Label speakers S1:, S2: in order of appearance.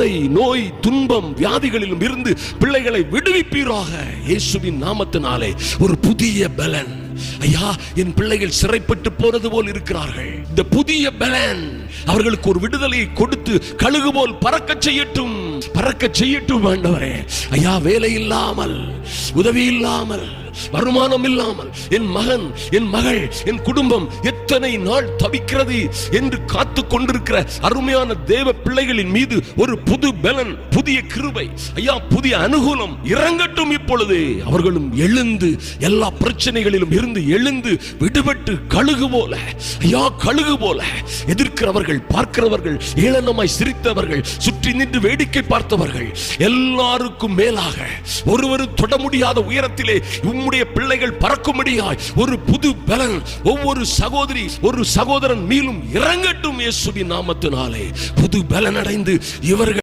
S1: வாதை, நோய், துன்பம், வியாதிகளிலும் இருந்து பிள்ளைகளை விடுவிப்பீராக. இயேசுவின் நாமத்தினாலே ஒரு புதிய பலன். ஐயா, என் பிள்ளைகள் சிறைப்பட்டு போனது போல் இருக்கிறார்கள். இந்த புதிய பலன் அவர்களுக்கு ஒரு விடுதலையை கொடுத்து கழுகு போல் பறக்க செய்யட்டும், பறக்க செய்யட்டும் ஆண்டவரே. ஐயா, வேலை இல்லாமல், உதவி இல்லாமல், வருமானம் இல்லாமல் என் மகன், என் மகள், என் குடும்பம் எத்தனை நாள் தவிக்கிறது என்று காத்து கொண்டிருக்கிற அருமையான தேவ பிள்ளைகளின் மீது ஒரு புது பலன், புதிய கிருபை, ஐயா, புதிய அனுகூலம் இறங்கட்டும் இப்பொழுது. அவர்களும் எழுந்து எல்லா பிரச்சனைகளிலும் இருந்து எழுந்து விடுபட்டு கழுகு போல, ஐயா, கழுகு போல எதிர்க்கிறவர்கள், பார்க்கிறவர்கள், ஏளனமாய் சிரித்தவர்கள், சுற்றி நின்று வேடிக்கை பார்த்தவர்கள் எல்லாருக்கும் மேலாக ஒருவரும் தொட முடியாத உயரத்திலே உம்முடைய பிள்ளைகள் பறக்கும்படியாய் ஒரு புது பலன் ஒவ்வொரு சகோதரி, ஒரு சகோதரன் மேலும் இறங்கட்டும். இயேசுவின் நாமத்தினாலே புது பலன் அடைந்து இவர்கள்